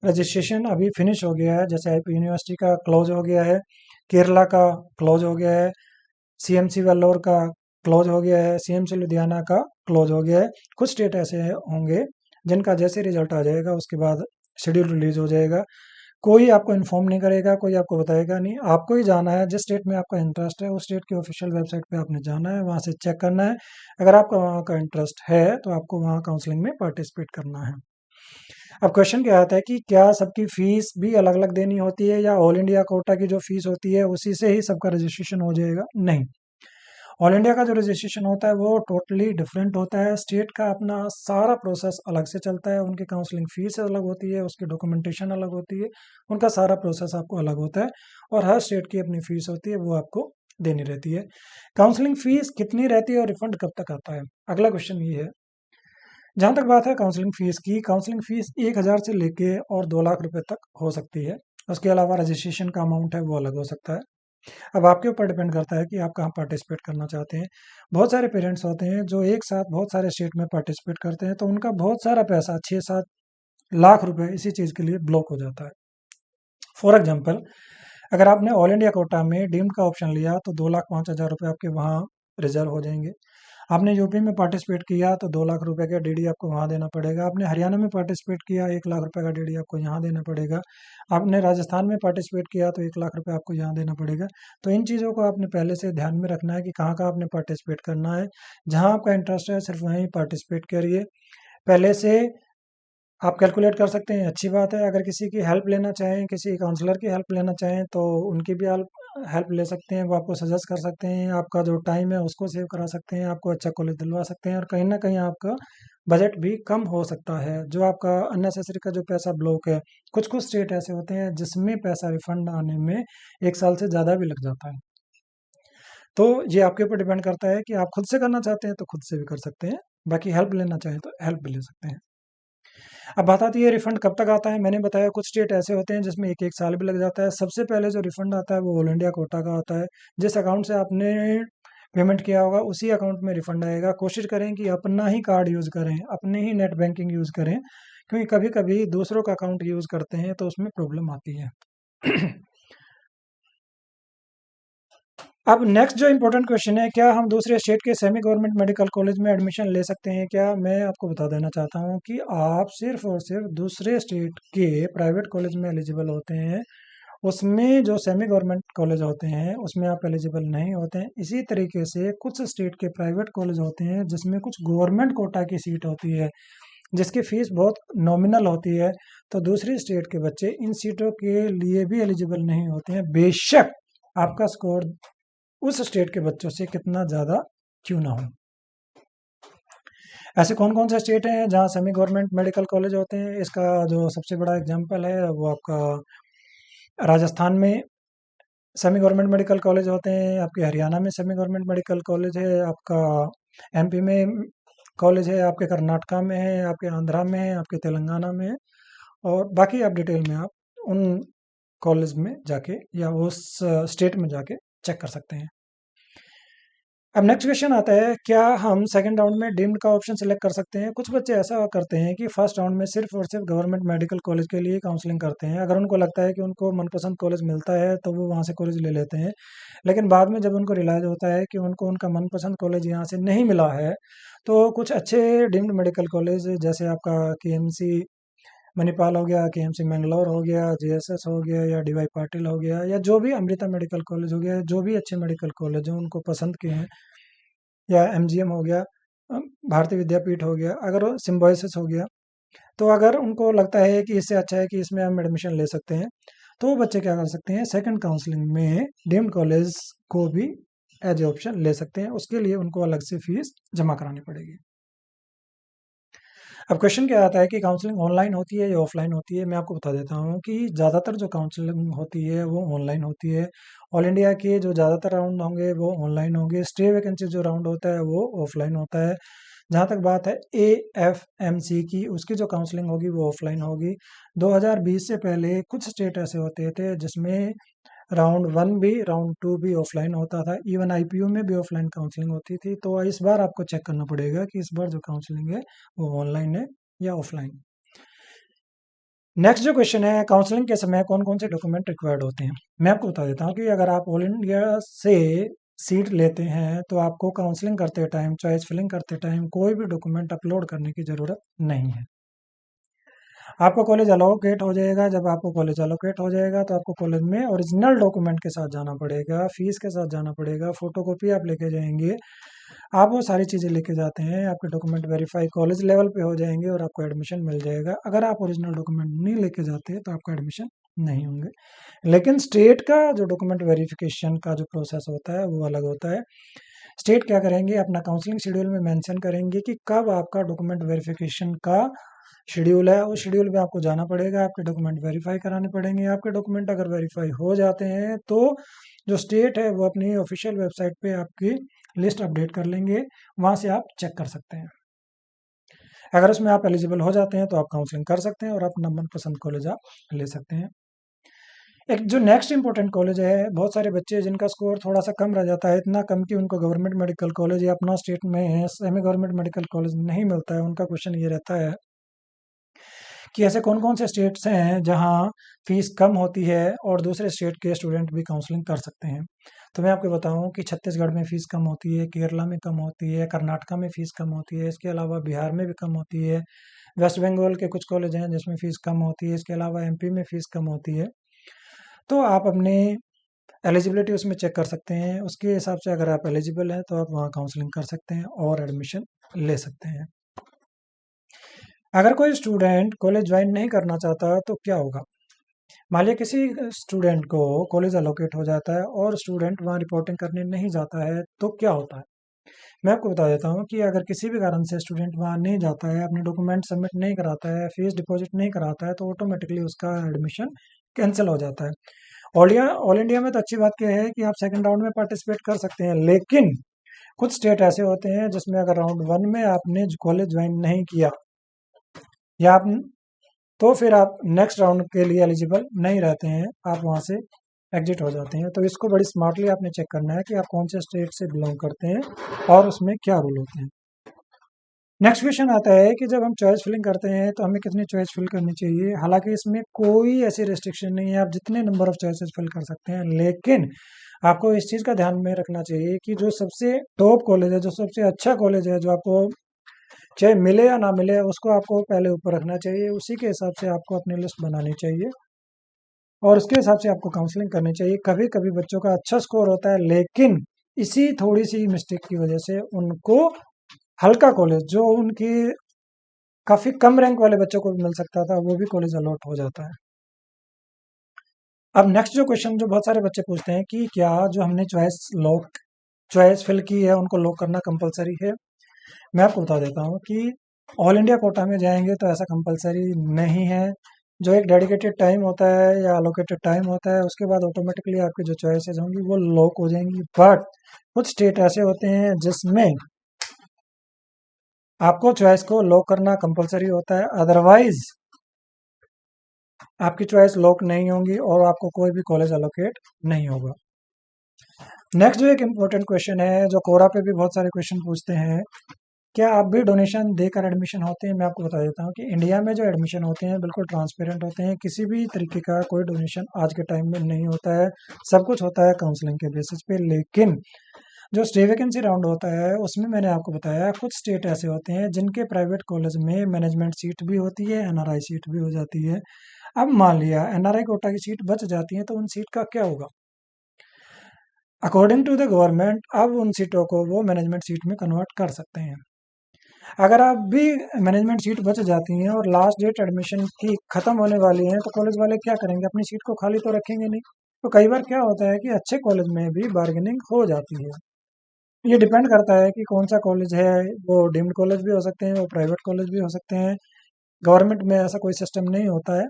रजिस्ट्रेशन अभी फिनिश हो गया है, जैसे आईपी यूनिवर्सिटी का क्लोज हो गया है, केरला का क्लोज हो गया है, सीएमसी वेल्लोर का क्लोज हो गया है, सीएमसी लुधियाना का क्लोज हो गया है। कुछ स्टेट ऐसे होंगे जिनका जैसे रिजल्ट आ जाएगा उसके बाद शेड्यूल रिलीज हो जाएगा। कोई आपको इन्फॉर्म नहीं करेगा, कोई आपको बताएगा नहीं। आपको ही जाना है, जिस स्टेट में आपका इंटरेस्ट है उस स्टेट की ऑफिशियल वेबसाइट पे आपने जाना है, वहाँ से चेक करना है। अगर आपका वहाँ का इंटरेस्ट है तो आपको वहाँ काउंसलिंग में पार्टिसिपेट करना है। अब क्वेश्चन क्या आता है कि क्या सबकी फीस भी अलग अलग देनी होती है, या ऑल इंडिया कोटा की जो फीस होती है उसी से ही सबका रजिस्ट्रेशन हो जाएगा? नहीं। ऑल इंडिया का जो रजिस्ट्रेशन होता है वो टोटली डिफरेंट होता है। स्टेट का अपना सारा प्रोसेस अलग से चलता है, उनकी काउंसलिंग फीस अलग होती है, उसकी डॉक्यूमेंटेशन अलग होती है, उनका सारा प्रोसेस आपको अलग होता है, और हर स्टेट की अपनी फीस होती है, वो आपको देनी रहती है। काउंसलिंग फीस कितनी रहती है और रिफंड कब तक आता है, अगला क्वेश्चन ये है। जहाँ तक बात है काउंसलिंग फीस की, काउंसलिंग फीस 1,000 से लेके और 2 लाख रुपए तक हो सकती है। उसके अलावा रजिस्ट्रेशन का अमाउंट है वो अलग हो सकता है। अब आपके ऊपर डिपेंड करता है कि आप कहाँ पार्टिसिपेट करना चाहते हैं। बहुत सारे पेरेंट्स होते हैं जो एक साथ बहुत सारे स्टेट में पार्टिसिपेट करते हैं, तो उनका बहुत सारा पैसा 6-7 लाख रुपए इसी चीज़ के लिए ब्लॉक हो जाता है। फॉर एग्जाम्पल, अगर आपने ऑल इंडिया कोटा में डीम्ड का ऑप्शन लिया तो 2,05,000 रुपये आपके वहाँ रिजर्व हो जाएंगे। आपने यूपी में पार्टिसिपेट किया तो 2 लाख रुपए का डीडी आपको वहाँ देना पड़ेगा। आपने हरियाणा में पार्टिसिपेट किया 1 लाख रुपए का डीडी आपको यहाँ देना पड़ेगा। आपने राजस्थान में पार्टिसिपेट किया तो 1 लाख रुपए आपको यहाँ देना पड़ेगा। तो इन चीज़ों को आपने पहले से ध्यान में रखना है कि कहाँ कहाँ आपने पार्टिसिपेट करना है। जहाँ आपका इंटरेस्ट है सिर्फ वहीं पार्टिसिपेट करिए। पहले से आप कैलकुलेट कर सकते हैं, अच्छी बात है। अगर किसी की हेल्प लेना चाहें, किसी काउंसलर की हेल्प लेना चाहें तो उनकी भी आप हेल्प ले सकते हैं, वो आपको सजेस्ट कर सकते हैं, आपका जो टाइम है उसको सेव करा सकते हैं, आपको अच्छा कॉलेज दिलवा सकते हैं, और कहीं ना कहीं आपका बजट भी कम हो सकता है। जो आपका अननेसेसरी का जो पैसा ब्लॉक है, कुछ कुछ स्टेट ऐसे होते हैं जिसमें पैसा रिफंड आने में 1 साल से ज़्यादा भी लग जाता है। तो ये आपके ऊपर डिपेंड करता है कि आप खुद से करना चाहते हैं तो खुद से भी कर सकते हैं, बाकी हेल्प लेना चाहें तो हेल्प भी ले सकते हैं। अब बात आती है रिफंड कब तक आता है। मैंने बताया कुछ स्टेट ऐसे होते हैं जिसमें एक एक साल भी लग जाता है। सबसे पहले जो रिफंड आता है वो ऑल इंडिया कोटा का आता है। जिस अकाउंट से आपने पेमेंट किया होगा उसी अकाउंट में रिफंड आएगा। कोशिश करें कि अपना ही कार्ड यूज़ करें, अपने ही नेट बैंकिंग यूज़ करें, क्योंकि कभी कभी दूसरों का अकाउंट यूज़ करते हैं तो उसमें प्रॉब्लम आती है। अब नेक्स्ट जो इम्पोर्टेंट क्वेश्चन है, क्या हम दूसरे स्टेट के सेमी गवर्नमेंट मेडिकल कॉलेज में एडमिशन ले सकते हैं क्या? मैं आपको बता देना चाहता हूँ कि आप सिर्फ और सिर्फ दूसरे स्टेट के प्राइवेट कॉलेज में एलिजिबल होते हैं। उसमें जो सेमी गवर्नमेंट कॉलेज होते हैं उसमें आप एलिजिबल नहीं होते हैं। इसी तरीके से कुछ स्टेट के प्राइवेट कॉलेज होते हैं जिसमें कुछ गवर्नमेंट कोटा की सीट होती है, जिसकी फीस बहुत नॉमिनल होती है, तो दूसरी स्टेट के बच्चे इन सीटों के लिए भी एलिजिबल नहीं होते हैं, बेशक आपका स्कोर उस स्टेट के बच्चों से कितना ज़्यादा क्यों ना हो। ऐसे कौन कौन से स्टेट हैं जहाँ सेमी गवर्नमेंट मेडिकल कॉलेज होते हैं? इसका जो सबसे बड़ा एग्जांपल है वो आपका राजस्थान में सेमी गवर्नमेंट मेडिकल कॉलेज होते हैं, आपके हरियाणा में सेमी गवर्नमेंट मेडिकल कॉलेज है, आपका एमपी में कॉलेज है, आपके कर्नाटका में है, आपके आंध्रा में है, आपके तेलंगाना में है, और बाकी आप डिटेल में आप उन कॉलेज में जाके या उस स्टेट में जाके चेक कर सकते हैं। अब नेक्स्ट क्वेश्चन आता है, क्या हम सेकंड राउंड में डीम्ड का ऑप्शन सेलेक्ट कर सकते हैं? कुछ बच्चे ऐसा करते हैं कि फर्स्ट राउंड में सिर्फ और सिर्फ गवर्नमेंट मेडिकल कॉलेज के लिए काउंसलिंग करते हैं। अगर उनको लगता है कि उनको मनपसंद कॉलेज मिलता है तो वो वहाँ से कॉलेज ले लेते हैं, लेकिन बाद में जब उनको रियलाइज होता है कि उनको उनका मनपसंद कॉलेज यहाँ से नहीं मिला है, तो कुछ अच्छे डीम्ड मेडिकल कॉलेज जैसे आपका केएमसी मणिपाल हो गया, केएमसी मैंगलोर हो गया, जेएसएस हो गया, या डीवाई पाटिल हो गया, या जो भी अमृता मेडिकल कॉलेज हो गया, जो भी अच्छे मेडिकल कॉलेज हैं उनको पसंद किए हैं, या एमजीएम हो गया, भारतीय विद्यापीठ हो गया, अगर सिम्बायोसिस हो गया, तो अगर उनको लगता है कि इससे अच्छा है कि इसमें हम एडमिशन ले सकते हैं, तो वो बच्चे क्या कर सकते हैं, सेकंड काउंसलिंग में डीम्ड कॉलेज को भी एज ए ऑप्शन ले सकते हैं। उसके लिए उनको अलग से फीस जमा करानी पड़ेगी। अब क्वेश्चन क्या आता है कि काउंसलिंग ऑनलाइन होती है या ऑफलाइन होती है? मैं आपको बता देता हूँ कि ज़्यादातर जो काउंसलिंग होती है वो ऑनलाइन होती है। ऑल इंडिया के जो ज़्यादातर राउंड होंगे वो ऑनलाइन होंगे। स्टे वैकेंसी जो राउंड होता है वो ऑफलाइन होता है। जहाँ तक बात है AFMC की, उसकी जो काउंसलिंग होगी वो ऑफलाइन होगी। 2020 से पहले कुछ स्टेट ऐसे होते थे जिसमें राउंड वन भी राउंड टू भी ऑफलाइन होता था, इवन आईपीयू में भी ऑफलाइन काउंसलिंग होती थी। तो इस बार आपको चेक करना पड़ेगा कि इस बार जो काउंसलिंग है वो ऑनलाइन है या ऑफलाइन। नेक्स्ट जो क्वेश्चन है, काउंसलिंग के समय कौन कौन से डॉक्यूमेंट रिक्वायर्ड होते हैं? मैं आपको बता देता हूँ कि अगर आप ऑल इंडिया से सीट लेते हैं तो आपको काउंसलिंग करते टाइम, चॉइस फिलिंग करते टाइम कोई भी डॉक्यूमेंट अपलोड करने की ज़रूरत नहीं है। आपको कॉलेज अलोकेट हो जाएगा। जब आपको कॉलेज अलोकेट हो जाएगा तो आपको कॉलेज में ओरिजिनल डॉक्यूमेंट के साथ जाना पड़ेगा, फीस के साथ जाना पड़ेगा, फोटोकॉपी आप लेके जाएंगे। आप वो सारी चीज़ें लेके जाते हैं, आपके डॉक्यूमेंट वेरीफाई कॉलेज लेवल पे हो जाएंगे और आपको एडमिशन मिल जाएगा। अगर आप ओरिजिनल डॉक्यूमेंट नहीं लेके जाते तो आपका एडमिशन नहीं होंगे। लेकिन स्टेट का जो डॉक्यूमेंट वेरिफिकेशन का जो प्रोसेस होता है वो अलग होता है। स्टेट क्या करेंगे, अपना काउंसलिंग शेड्यूल में मेंशन करेंगे कि कब आपका डॉक्यूमेंट वेरिफिकेशन का शेड्यूल है। उस शेड्यूल में आपको जाना पड़ेगा, आपके डॉक्यूमेंट वेरीफाई कराने पड़ेंगे। आपके डॉक्यूमेंट अगर वेरीफाई हो जाते हैं तो जो स्टेट है वो अपनी ऑफिशियल वेबसाइट पे आपकी लिस्ट अपडेट कर लेंगे, वहाँ से आप चेक कर सकते हैं। अगर उसमें आप एलिजिबल हो जाते हैं तो आप काउंसलिंग कर सकते हैं और अपना मनपसंद कॉलेज आप ले सकते हैं। एक जो नेक्स्ट इंपॉर्टेंट कॉलेज है, बहुत सारे बच्चे जिनका स्कोर थोड़ा सा कम रह जाता है, इतना कम कि उनको गवर्नमेंट मेडिकल कॉलेज या अपना स्टेट में सेमी गवर्नमेंट मेडिकल कॉलेज नहीं मिलता है, उनका क्वेश्चन ये रहता है कि ऐसे कौन कौन से स्टेट्स हैं जहां फीस कम होती है और दूसरे स्टेट के स्टूडेंट भी काउंसलिंग कर सकते हैं। तो मैं आपको बताऊं कि छत्तीसगढ़ में फ़ीस कम होती है, केरला में कम होती है, कर्नाटका में फ़ीस कम होती है, इसके अलावा बिहार में भी कम होती है, वेस्ट बंगाल के कुछ कॉलेज हैं जिसमें फ़ीस कम होती है, इसके अलावा एमपी में फ़ीस कम होती है। तो आप अपनी एलिजिबिलिटी उसमें चेक कर सकते हैं, उसके हिसाब से अगर आप एलिजिबल हैं तो आप वहाँ काउंसलिंग कर सकते हैं और एडमिशन ले सकते हैं। अगर कोई स्टूडेंट कॉलेज ज्वाइन नहीं करना चाहता तो क्या होगा? मान लिया किसी स्टूडेंट को कॉलेज अलोकेट हो जाता है और स्टूडेंट वहाँ रिपोर्टिंग करने नहीं जाता है तो क्या होता है? मैं आपको बता देता हूँ कि अगर किसी भी कारण से स्टूडेंट वहाँ नहीं जाता है, अपने डॉक्यूमेंट सबमिट नहीं कराता है, फीस डिपॉजिट नहीं कराता है तो ऑटोमेटिकली उसका एडमिशन कैंसिल हो जाता है। ऑल इंडिया में तो अच्छी बात क्या है कि आप सेकंड राउंड में पार्टिसिपेट कर सकते हैं, लेकिन कुछ स्टेट ऐसे होते हैं जिसमें अगर राउंड वन में आपने कॉलेज ज्वाइन नहीं किया या आप, तो फिर आप नेक्स्ट राउंड के लिए एलिजिबल नहीं रहते हैं, आप वहाँ से एग्जिट हो जाते हैं। तो इसको बड़ी स्मार्टली आपने चेक करना है कि आप कौन से स्टेट से बिलोंग करते हैं और उसमें क्या रूल होते हैं। नेक्स्ट क्वेश्चन आता है कि जब हम चॉइस फिलिंग करते हैं तो हमें कितनी चॉइस फिल करनी चाहिए। हालांकि इसमें कोई ऐसी रेस्ट्रिक्शन नहीं है, आप जितने नंबर ऑफ चॉइसेस फिल कर सकते हैं, लेकिन आपको इस चीज़ का ध्यान में रखना चाहिए कि जो सबसे टॉप कॉलेज है, जो सबसे अच्छा कॉलेज है, जो आपको चाहे मिले या ना मिले, उसको आपको पहले ऊपर रखना चाहिए। उसी के हिसाब से आपको अपनी लिस्ट बनानी चाहिए और उसके हिसाब से आपको काउंसलिंग करनी चाहिए। कभी कभी बच्चों का अच्छा स्कोर होता है, लेकिन इसी थोड़ी सी मिस्टेक की वजह से उनको हल्का कॉलेज जो उनकी काफ़ी कम रैंक वाले बच्चों को भी मिल सकता था, वो भी कॉलेज अलॉट हो जाता है। अब नेक्स्ट जो क्वेश्चन जो बहुत सारे बच्चे पूछते हैं कि क्या जो हमने चॉइस फिल की है उनको लॉक करना कंपलसरी है। मैं आपको बता देता हूँ कि ऑल इंडिया कोटा में जाएंगे तो ऐसा कंपलसरी नहीं है। जो एक डेडिकेटेड टाइम होता है या अलोकेटेड टाइम होता है, उसके बाद ऑटोमेटिकली आपकी जो चॉइसेस होंगी वो लॉक हो जाएंगी। बट कुछ स्टेट ऐसे होते हैं जिसमें आपको चॉइस को लॉक करना कंपलसरी होता है, अदरवाइज आपकी चॉइस लॉक नहीं होंगी और आपको कोई भी कॉलेज अलोकेट नहीं होगा। नेक्स्ट जो एक इम्पोर्टेंट क्वेश्चन है, जो कोरा पे भी बहुत सारे क्वेश्चन पूछते हैं, क्या आप भी डोनेशन देकर एडमिशन होते हैं। मैं आपको बता देता हूँ कि इंडिया में जो एडमिशन होते हैं बिल्कुल ट्रांसपेरेंट होते हैं, किसी भी तरीके का कोई डोनेशन आज के टाइम में नहीं होता है, सब कुछ होता है काउंसलिंग के बेसिस पे। लेकिन जो स्टे वैकेंसी राउंड होता है उसमें मैंने आपको बताया कुछ स्टेट ऐसे होते हैं जिनके प्राइवेट कॉलेज में मैनेजमेंट सीट भी होती है, एनआरआई सीट भी हो जाती है। अब मान लिया एनआरआई कोटा की सीट बच जाती है तो उन सीट का क्या होगा? अकॉर्डिंग टू द गवर्नमेंट अब उन सीटों को वो मैनेजमेंट सीट में कन्वर्ट कर सकते हैं। अगर आप भी मैनेजमेंट सीट बच जाती हैं और लास्ट डेट एडमिशन की ख़त्म होने वाली है तो कॉलेज वाले क्या करेंगे? अपनी सीट को खाली तो रखेंगे नहीं। तो कई बार क्या होता है कि अच्छे कॉलेज में भी बार्गेनिंग हो जाती है। ये डिपेंड करता है कि कौन सा कॉलेज है, वो डीम्ड कॉलेज भी हो सकते हैं, वो प्राइवेट कॉलेज भी हो सकते हैं। गवर्नमेंट में ऐसा कोई सिस्टम नहीं होता है।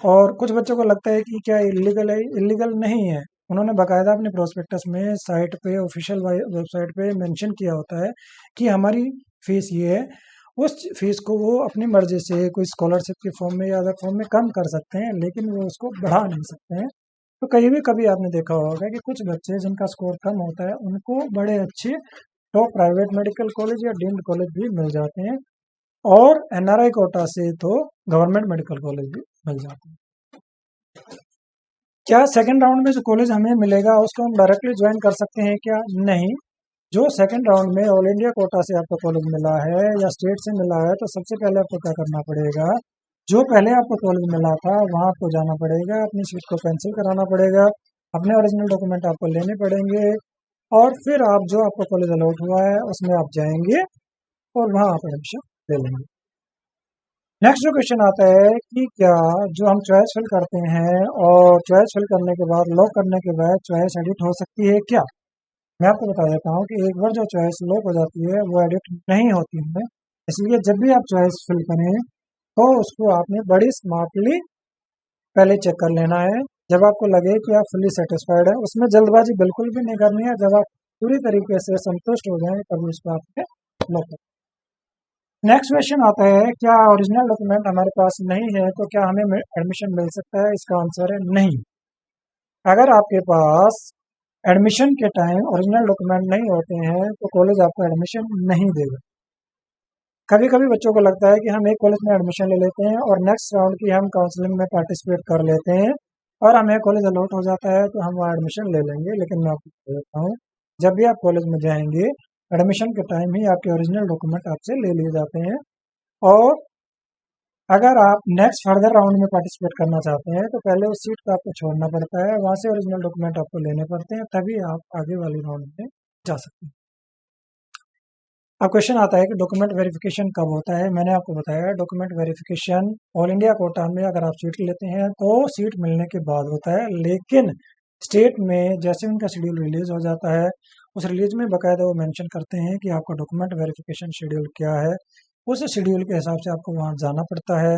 और कुछ बच्चों को लगता है कि क्या इलीगल है, इलीगल नहीं है। उन्होंने बाकायदा अपने प्रोस्पेक्टस में साइट पे ऑफिशियल वेबसाइट पे मेंशन किया होता है कि हमारी फीस ये है। उस फीस को वो अपनी मर्जी से कोई स्कॉलरशिप के फॉर्म में या अदर फॉर्म में कम कर सकते हैं, लेकिन वो उसको बढ़ा नहीं सकते हैं। तो कहीं भी कभी आपने देखा होगा कि कुछ बच्चे जिनका स्कोर कम होता है उनको बड़े अच्छे टॉप प्राइवेट मेडिकल कॉलेज या डीम्ड कॉलेज भी मिल जाते हैं और एनआरआई कोटा से तो गवर्नमेंट मेडिकल कॉलेज भी मिल जाते हैं। क्या सेकंड राउंड में जो कॉलेज हमें मिलेगा उसको हम डायरेक्टली ज्वाइन कर सकते हैं क्या? नहीं। जो सेकंड राउंड में ऑल इंडिया कोटा से आपको कॉलेज मिला है या स्टेट से मिला है तो सबसे पहले आपको क्या करना पड़ेगा जो पहले आपको कॉलेज मिला था वहाँ आपको जाना पड़ेगा, अपनी सीट को कैंसिल कराना पड़ेगा, अपने ओरिजिनल डॉक्यूमेंट आपको लेने पड़ेंगे, और फिर आप जो आपको कॉलेज अलॉट हुआ है उसमें आप जाएंगे और वहाँ आप एडमिशन ले लेंगे। नेक्स्ट जो क्वेश्चन आता है कि क्या जो हम चॉइस फिल करते हैं और चॉइस फिल करने के बाद लॉक करने के बाद चॉइस एडिट हो सकती है क्या? मैं आपको बता देता हूँ कि एक बार जो चॉइस लॉक हो जाती है वो एडिट नहीं होती है, इसलिए जब भी आप चॉइस फिल करें तो उसको आपने बड़ी स्मार्टली पहले चेक कर लेना है। जब आपको लगे कि आप फुल्ली सेटिस्फाइड है, उसमें जल्दबाजी बिल्कुल भी नहीं करनी है। जब आप पूरी तरीके से संतुष्ट हो जाएं तभी उसको आपने लॉक कर। नेक्स्ट क्वेश्चन आता है, क्या ओरिजिनल डॉक्यूमेंट हमारे पास नहीं है तो क्या हमें एडमिशन मिल सकता है? इसका आंसर है नहीं। अगर आपके पास एडमिशन के टाइम ओरिजिनल डॉक्यूमेंट नहीं होते हैं तो कॉलेज आपको एडमिशन नहीं देगा। कभी कभी बच्चों को लगता है कि हम एक कॉलेज में एडमिशन ले लेते हैं और नेक्स्ट राउंड की हम काउंसलिंग में पार्टिसिपेट कर लेते हैं और हमें कॉलेज अलॉट हो जाता है तो हम वहाँ एडमिशन ले लेंगे, लेकिन मैं आपको बता देता हूँ, जब भी आप कॉलेज में जाएंगे एडमिशन के टाइम ही आपके ओरिजिनल डॉक्यूमेंट आपसे ले लिए जाते हैं। और अगर आप नेक्स्ट फर्दर राउंड में पार्टिसिपेट करना चाहते हैं तो पहले उस सीट को आपको छोड़ना पड़ता है, वहाँ से ओरिजिनल डॉक्यूमेंट आपको लेने पड़ते हैं, तभी आप आगे वाली राउंड में जा सकते हैं। अब क्वेश्चन आता है कि डॉक्यूमेंट वेरिफिकेशन कब होता है? मैंने आपको बताया document verification all India quota में अगर आप सीट लेते हैं तो सीट मिलने के बाद होता है, लेकिन स्टेट में जैसे उनका शेड्यूल रिलीज हो जाता है उस रिलीज में बाकायदा वो मेंशन करते हैं कि आपका डॉक्यूमेंट वेरिफिकेशन शेड्यूल क्या है। उस शेड्यूल के हिसाब से आपको वहाँ जाना पड़ता है,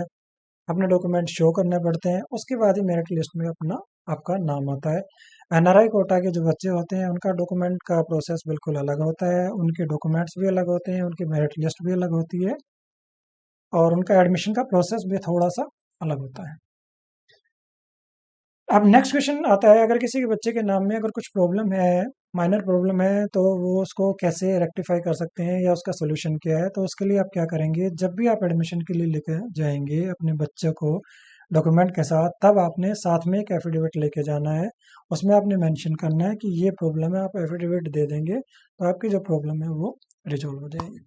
अपने डॉक्यूमेंट शो करने पड़ते हैं, उसके बाद ही मेरिट लिस्ट में अपना आपका नाम आता है। एनआरआई कोटा के जो बच्चे होते हैं उनका डॉक्यूमेंट का प्रोसेस बिल्कुल अलग होता है, उनके डॉक्यूमेंट्स भी अलग होते हैं, उनकी मेरिट लिस्ट भी अलग होती है और उनका एडमिशन का प्रोसेस भी थोड़ा सा अलग होता है। अब नेक्स्ट क्वेश्चन आता है, अगर किसी के बच्चे के नाम में अगर कुछ प्रॉब्लम है, माइनर प्रॉब्लम है, तो वो उसको कैसे रेक्टिफाई कर सकते हैं या उसका सोल्यूशन क्या है? तो उसके लिए आप क्या करेंगे, जब भी आप एडमिशन के लिए लेकर जाएंगे अपने बच्चे को डॉक्यूमेंट के साथ, तब आपने साथ में एक एफिडेविट लेके जाना है। उसमें आपने मेंशन करना है कि ये प्रॉब्लम है, आप एफिडेविट दे देंगे तो आपकी जो प्रॉब्लम है वो रिजॉल्व हो जाएगी।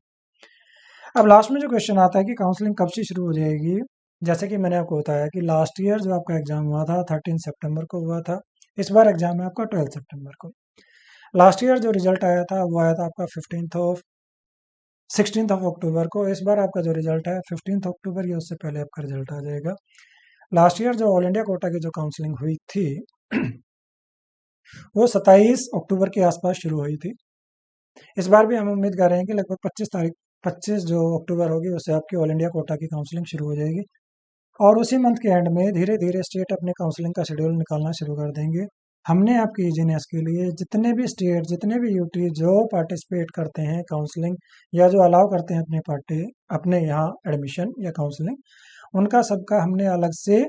अब लास्ट में जो क्वेश्चन आता है कि काउंसलिंग कब से शुरू हो जाएगी, जैसे कि मैंने आपको बताया कि लास्ट ईयर जो आपका एग्जाम हुआ था 13 सितंबर को हुआ था, इस बार एग्जाम है आपका 12 सितंबर को। लास्ट ईयर जो रिजल्ट आया था वो आया था आपका 16 अक्टूबर को। इस बार आपका जो रिजल्ट है 15 अक्टूबर या उससे पहले आपका रिजल्ट आ जाएगा। लास्ट ईयर जो ऑल इंडिया कोटा की जो काउंसलिंग हुई थी वो 27 अक्टूबर के आसपास शुरू हुई थी। इस बार भी हम उम्मीद कर रहे हैं कि लगभग 25 जो अक्टूबर होगी उससे आपकी ऑल इंडिया कोटा की काउंसलिंग शुरू हो जाएगी और उसी मंथ के एंड में धीरे धीरे स्टेट अपने काउंसलिंग का शेड्यूल निकालना शुरू कर देंगे। हमने आपकी इजीनेस के लिए जितने भी स्टेट, जितने भी यूटी जो पार्टिसिपेट करते हैं काउंसलिंग या जो अलाउ करते हैं अपने पार्टी अपने यहाँ एडमिशन या काउंसलिंग, उनका सबका हमने अलग से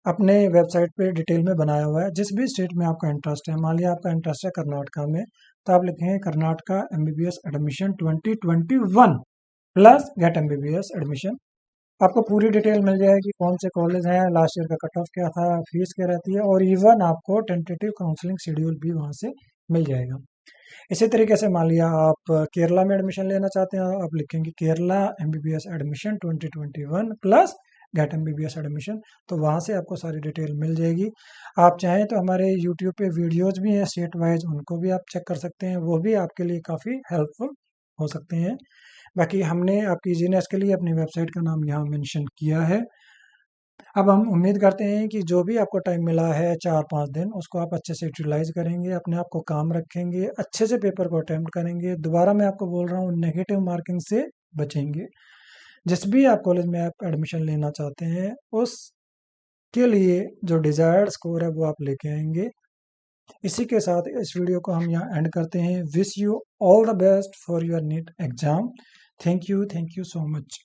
अपने वेबसाइट पे डिटेल में बनाया हुआ है। जिस भी स्टेट में आपका इंटरेस्ट है, मान लिया आपका इंटरेस्ट है कर्नाटका में, तो आप लिखेंगे Karnataka MBBS admission 2021 plus get MBBS admission. आपको पूरी डिटेल मिल जाएगी, कौन से कॉलेज हैं, लास्ट ईयर का कट ऑफ क्या था, फीस क्या रहती है, और इवन आपको टेंटेटिव काउंसलिंग शेड्यूल भी वहाँ से मिल जाएगा। इसी तरीके से मान लिया आप केरला में एडमिशन लेना चाहते हैं, आप लिखेंगे Kerala MBBS admission 2021 plus get MBBS admission, तो वहाँ से आपको सारी डिटेल मिल जाएगी। आप चाहें तो हमारे यूट्यूब पे वीडियोज़ भी हैं स्टेट वाइज, उनको भी आप चेक कर सकते हैं, वो भी आपके लिए काफ़ी हेल्पफुल हो सकते हैं। बाकी हमने आपकी इजीनेस के लिए अपनी वेबसाइट का नाम यहाँ मेंशन किया है। अब हम उम्मीद करते हैं कि जो भी आपको टाइम मिला है 4-5 दिन, उसको आप अच्छे से यूटिलाइज करेंगे, अपने आप को काम रखेंगे, अच्छे से पेपर को अटेम्प्ट करेंगे। दोबारा मैं आपको बोल रहा हूँ, नेगेटिव मार्किंग से बचेंगे। जिस भी आप कॉलेज में आप एडमिशन लेना चाहते हैं उसके लिए जो डिज़ायर्ड स्कोर है वो आप लेके आएंगे। इसी के साथ इस वीडियो को हम यहाँ एंड करते हैं। Wish you all the best for your NEET exam. Thank you so much.